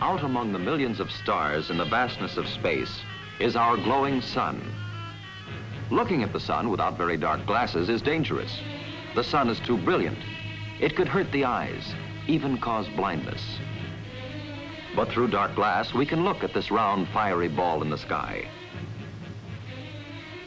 Out among the millions of stars in the vastness of space is our glowing sun. Looking at the sun without very dark glasses is dangerous. The sun is too brilliant. It could hurt the eyes, even cause blindness. But through dark glass, we can look at this round, fiery ball in the sky.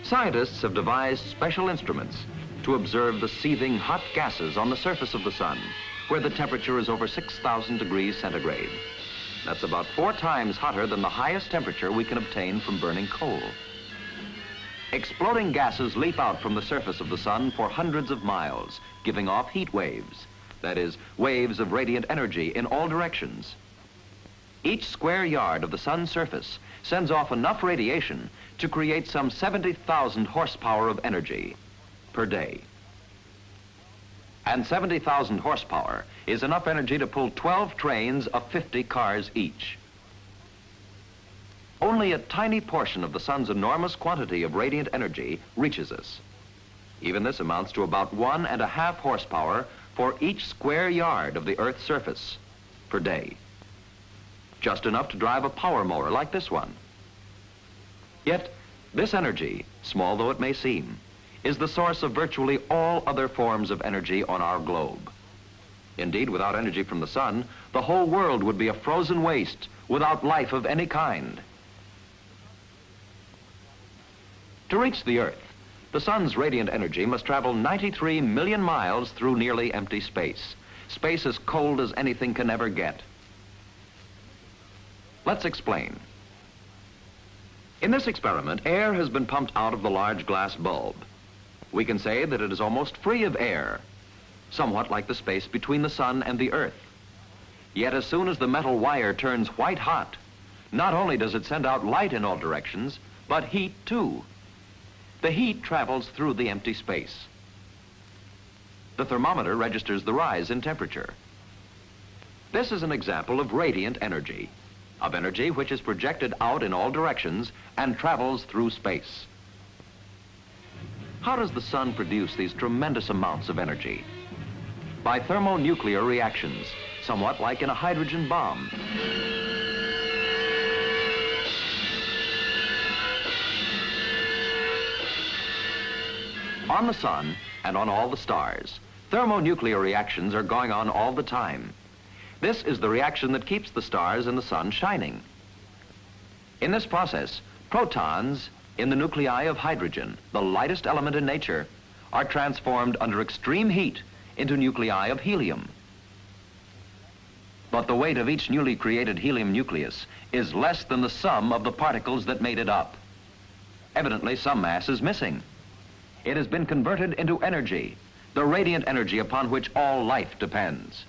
Scientists have devised special instruments to observe the seething hot gases on the surface of the sun, where the temperature is over 6,000 degrees centigrade. That's about 4 times hotter than the highest temperature we can obtain from burning coal. Exploding gases leap out from the surface of the sun for hundreds of miles, giving off heat waves. That is, waves of radiant energy in all directions. Each square yard of the sun's surface sends off enough radiation to create some 70,000 horsepower of energy per day. And 70,000 horsepower is enough energy to pull 12 trains of 50 cars each. Only a tiny portion of the sun's enormous quantity of radiant energy reaches us. Even this amounts to about 1.5 horsepower for each square yard of the Earth's surface per day. Just enough to drive a power mower like this one. Yet, this energy, small though it may seem, is the source of virtually all other forms of energy on our globe. Indeed, without energy from the sun, the whole world would be a frozen waste without life of any kind. To reach the Earth, the sun's radiant energy must travel 93 million miles through nearly empty space. Space as cold as anything can ever get. Let's explain. In this experiment, air has been pumped out of the large glass bulb. We can say that it is almost free of air, somewhat like the space between the sun and the Earth. Yet as soon as the metal wire turns white hot, not only does it send out light in all directions, but heat too. The heat travels through the empty space. The thermometer registers the rise in temperature. This is an example of radiant energy, of energy which is projected out in all directions and travels through space. How does the sun produce these tremendous amounts of energy? By thermonuclear reactions, somewhat like in a hydrogen bomb. On the sun and on all the stars, thermonuclear reactions are going on all the time. This is the reaction that keeps the stars and the sun shining. In this process, protons in the nuclei of hydrogen, the lightest element in nature, are transformed under extreme heat into nuclei of helium. But the weight of each newly created helium nucleus is less than the sum of the particles that made it up. Evidently, some mass is missing. It has been converted into energy, the radiant energy upon which all life depends.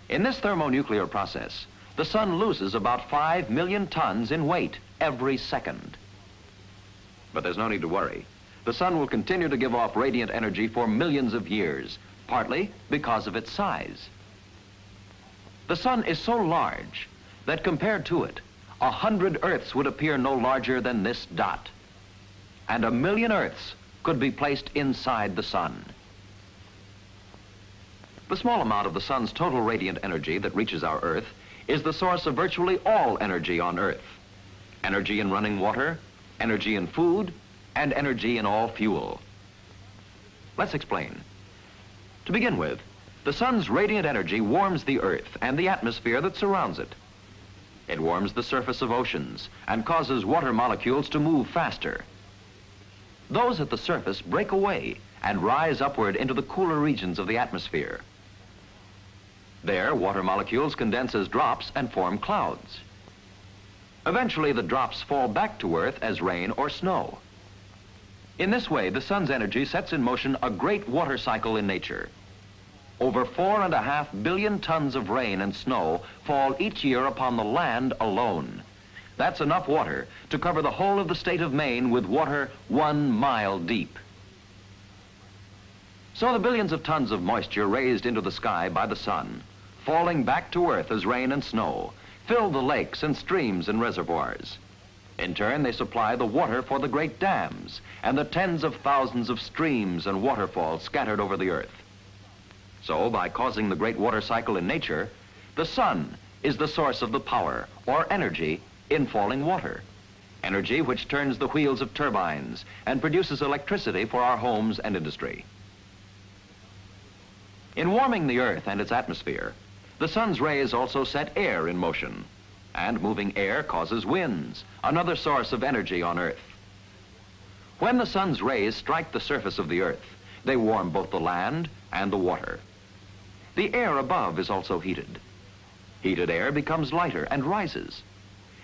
In this thermonuclear process, the sun loses about 5 million tons in weight every second. But there's no need to worry. The sun will continue to give off radiant energy for millions of years, partly because of its size. The sun is so large that compared to it, 100 Earths would appear no larger than this dot. And 1 million Earths could be placed inside the sun. The small amount of the sun's total radiant energy that reaches our Earth is the source of virtually all energy on Earth. Energy in running water, energy in food, and energy in all fuel. Let's explain. To begin with, the sun's radiant energy warms the Earth and the atmosphere that surrounds it. It warms the surface of oceans and causes water molecules to move faster. Those at the surface break away and rise upward into the cooler regions of the atmosphere. There, water molecules condense as drops and form clouds. Eventually, the drops fall back to Earth as rain or snow. In this way, the sun's energy sets in motion a great water cycle in nature. Over 4.5 billion tons of rain and snow fall each year upon the land alone. That's enough water to cover the whole of the state of Maine with water 1 mile deep. So the billions of tons of moisture raised into the sky by the sun, falling back to Earth as rain and snow, fill the lakes and streams and reservoirs. In turn, they supply the water for the great dams and the tens of thousands of streams and waterfalls scattered over the earth. So, by causing the great water cycle in nature, the sun is the source of the power or energy in falling water. Energy which turns the wheels of turbines and produces electricity for our homes and industry. In warming the earth and its atmosphere, the sun's rays also set air in motion, and moving air causes winds, another source of energy on earth. When the sun's rays strike the surface of the earth, they warm both the land and the water. The air above is also heated. Heated air becomes lighter and rises.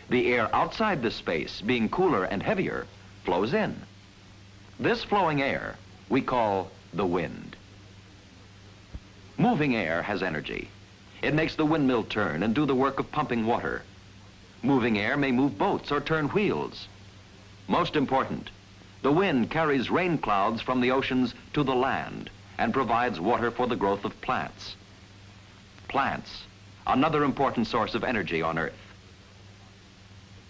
The air outside this space, being cooler and heavier, flows in. This flowing air we call the wind. Moving air has energy. It makes the windmill turn and do the work of pumping water. Moving air may move boats or turn wheels. Most important, the wind carries rain clouds from the oceans to the land and provides water for the growth of plants. Plants, another important source of energy on earth.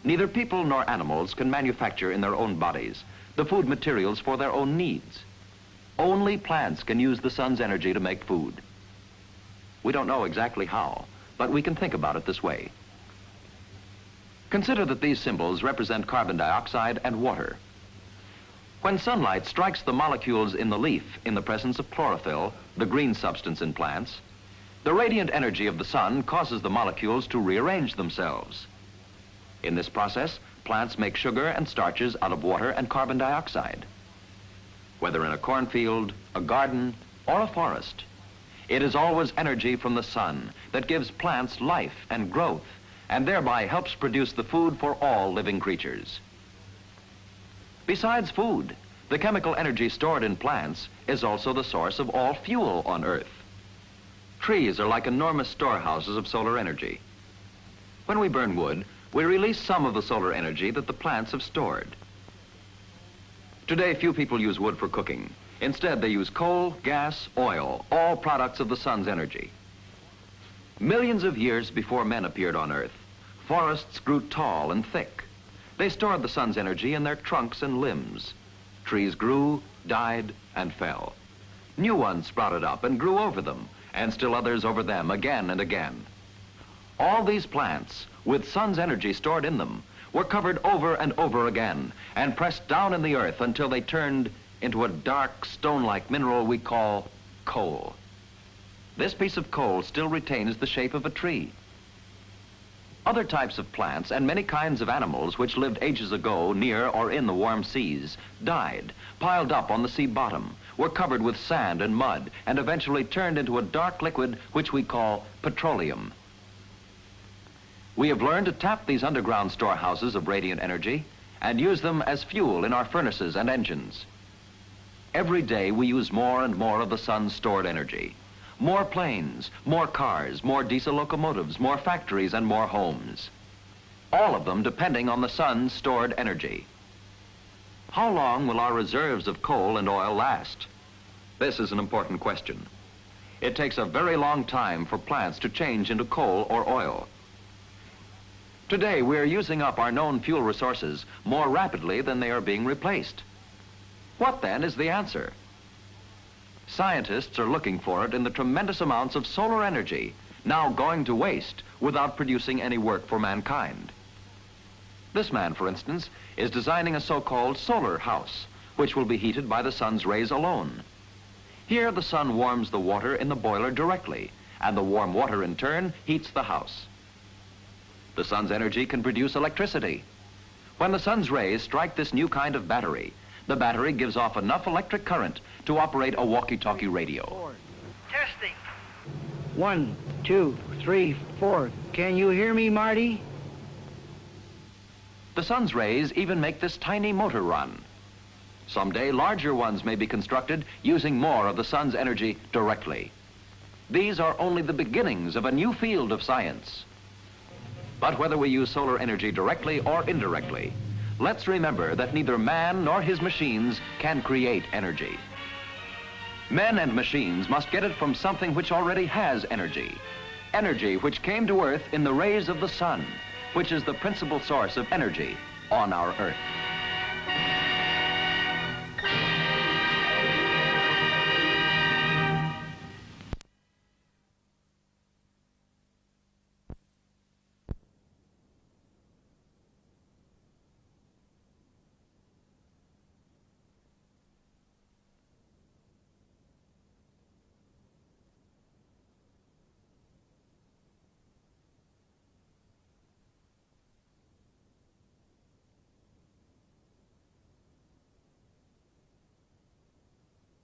Neither people nor animals can manufacture in their own bodies the food materials for their own needs. Only plants can use the sun's energy to make food. We don't know exactly how, but we can think about it this way. Consider that these symbols represent carbon dioxide and water. When sunlight strikes the molecules in the leaf in the presence of chlorophyll, the green substance in plants, the radiant energy of the sun causes the molecules to rearrange themselves. In this process, plants make sugar and starches out of water and carbon dioxide. Whether in a cornfield, a garden, or a forest, it is always energy from the sun that gives plants life and growth, and thereby helps produce the food for all living creatures. Besides food, the chemical energy stored in plants is also the source of all fuel on Earth. Trees are like enormous storehouses of solar energy. When we burn wood, we release some of the solar energy that the plants have stored. Today, few people use wood for cooking. Instead, they use coal, gas, oil, all products of the sun's energy. Millions of years before men appeared on Earth, forests grew tall and thick. They stored the sun's energy in their trunks and limbs. Trees grew, died, and fell. New ones sprouted up and grew over them, and still others over them again and again. All these plants, with sun's energy stored in them, were covered over and over again and pressed down in the earth until they turned into a dark, stone-like mineral we call coal. This piece of coal still retains the shape of a tree. Other types of plants and many kinds of animals which lived ages ago near or in the warm seas died, piled up on the sea bottom, were covered with sand and mud, and eventually turned into a dark liquid which we call petroleum. We have learned to tap these underground storehouses of radiant energy and use them as fuel in our furnaces and engines. Every day we use more and more of the sun's stored energy. More planes, more cars, more diesel locomotives, more factories, and more homes. All of them depending on the sun's stored energy. How long will our reserves of coal and oil last? This is an important question. It takes a very long time for plants to change into coal or oil. Today, we are using up our known fuel resources more rapidly than they are being replaced. What then is the answer? Scientists are looking for it in the tremendous amounts of solar energy now going to waste without producing any work for mankind. This man, for instance, is designing a so-called solar house, which will be heated by the sun's rays alone. Here, the sun warms the water in the boiler directly, and the warm water in turn heats the house. The sun's energy can produce electricity. When the sun's rays strike this new kind of battery, the battery gives off enough electric current to operate a walkie-talkie radio. Testing. 1, 2, 3, 4. Can you hear me, Marty? The sun's rays even make this tiny motor run. Someday, larger ones may be constructed using more of the sun's energy directly. These are only the beginnings of a new field of science. But whether we use solar energy directly or indirectly, let's remember that neither man nor his machines can create energy. Men and machines must get it from something which already has energy. Energy which came to Earth in the rays of the sun, which is the principal source of energy on our Earth.